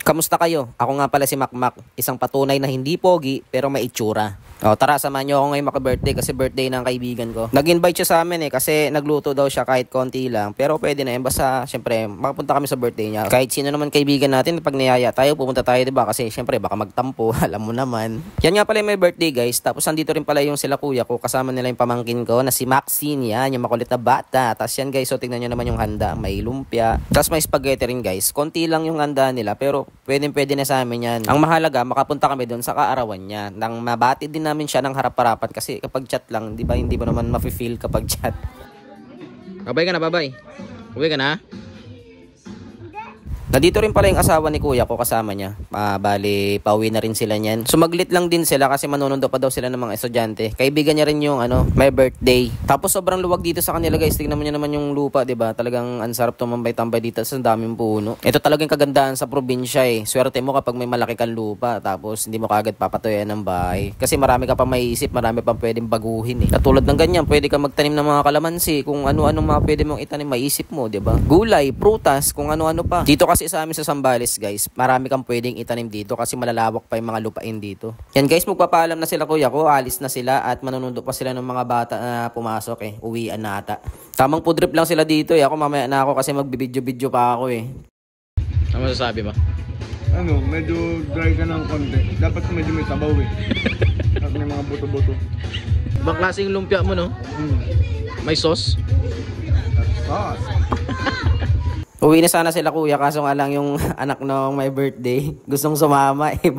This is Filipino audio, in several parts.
Kamusta kayo? Ako nga pala si Makmak, isang patunay na hindi pogi pero may itsura. O tara, samahan nyo ako ngayon maka-birthday kasi birthday ng kaibigan ko. Nag-invite siya sa amin kasi nagluto daw siya kahit konti lang. Pero pwede na yun, basta syempre makapunta kami sa birthday niya. Kahit sino naman kaibigan natin, pag niyaya tayo, pupunta tayo, diba? Kasi syempre baka magtampo, alam mo naman. Yan nga pala yung may birthday guys, tapos nandito rin pala yung sila kuya ko, kasama nila yung pamangkin ko na si Maxine, yan, yung makulit na bata. Tapos yan guys, so tingnan nyo naman yung handa, may lumpia. Tapos may spaghetti rin guys, konti lang yung handa nila pero pwede na sa amin yan. Ang mahalaga, makapunta kami doon sa kaarawan niya. Nang mabati din namin siya ng harap-harapan kasi kapag chat lang, di ba, hindi mo naman mafe-feel kapag chat. Babay ka na, babay. Uwi ka na? Nandito rin pala yung asawa ni kuya ko, kasama niya. Bali, pauwi na rin sila niyan. Sumaglit lang din sila kasi manunood pa daw sila ng mga estudyante. Kaibigan niya rin yung may birthday. Tapos sobrang luwag dito sa kanila guys. Tingnan mo niyo naman yung lupa, 'di ba? Talagang ang sarap tumambay-tambay dito sa daming puno. Ito talagang kagandahan sa probinsya eh. Swerte mo kapag may malaki kang lupa tapos hindi mo kaagad papatuyan ng bahay. Kasi marami ka pa maiisip, marami pang pwedeng baguhin eh. Katulad ng ganyan, pwede ka magtanim ng mga kalamansi, kung ano-ano mga pwede mong itanim, maiisip mo, 'di ba? Gulay, prutas, kung ano-ano pa. Dito kasi sa amin sa Zambales guys, marami kang pwedeng itanim dito kasi malalawak pa yung mga lupain dito. Yan guys, magpapaalam na sila kuya ko, alis na sila at manunundo pa sila ng mga bata na pumasok eh, uwian na ata. Tamang food trip lang sila dito eh, ako mamaya na ako kasi magbibidyo-video pa ako eh. Ano masasabi mo? Ano, medyo dry ka ng konti. Dapat medyo may sabaw eh. At may mga buto-buto. Ibang klaseng lumpia mo no? May sauce? Sauce. Uwi na sana sila kuya, kaso nga lang yung anak nung may birthday gustong sumama eh.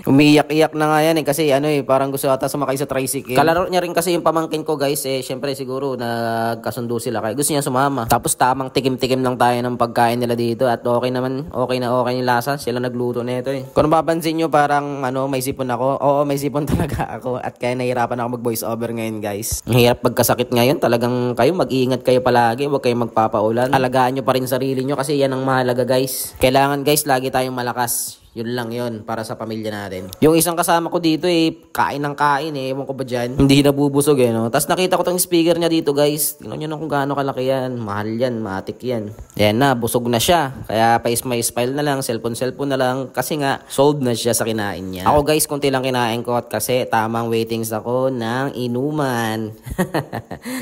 Umiiyak-iyak na nga yan eh kasi parang gusto ata sumakay sa tricycle. Kalaro niya rin kasi yung pamangkin ko guys eh, syempre siguro nagkasundo sila kaya gusto niya sumama. Tapos tamang tikim-tikim lang tayo ng pagkain nila dito at okay naman, okay yung lasa. Sila nagluto nito eh. Kung napapansin nyo parang may sipon ako. Oo, may sipon talaga ako at kaya nahihirapan ako mag voice over ngayon guys. Ang hirap pagkasakit ngayon, talagang kayo mag-iingat kayo palagi, huwag kayong magpapaulan. Alagaan nyo pa rin sarili nyo kasi yan ang mahalaga guys. Kailangan guys lagi tayong malakas. Yun lang yun para sa pamilya natin. Yung isang kasama ko dito kain ng kain eh. Ewan ko ba dyan? Hindi nabubusog eh no. Tapos nakita ko tong speaker niya dito guys. Tingnan nyo na kung gaano kalaki yan. Mahal yan, matik yan. Yan na, busog na siya. Kaya pa-smile na lang, cellphone na lang. Kasi nga, sold na siya sa kinain niya. Ako guys, konti lang kinain ko at kasi tamang waitings ako ng inuman.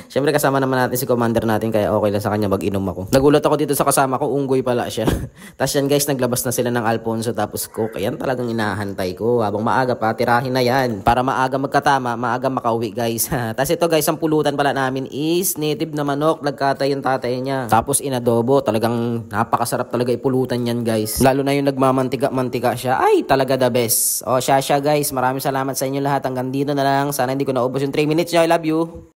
Siyempre kasama naman natin si commander natin kaya okay lang sa kanya mag-inom ako. Nagulat ako dito sa kasama ko, unggoy pala siya. Tapos yan guys, naglabas na sila ng Alfonso tapos Coke. Yan talagang inahantay ko. Habang maaga pa, tirahin na yan. Para maaga magkatama, maaga makauwi guys. Tapos ito guys, ang pulutan pala namin is native na manok. Nagkatay yung tatay niya. Tapos inadobo. Talagang napakasarap talaga ipulutan yan guys. Lalo na yung nagmamantika-mantika siya. Ay, talaga the best. O siya guys. Maraming salamat sa inyo lahat. Hanggang dito na lang. Sana hindi ko naubos yung 3 minutes nyo. I love you.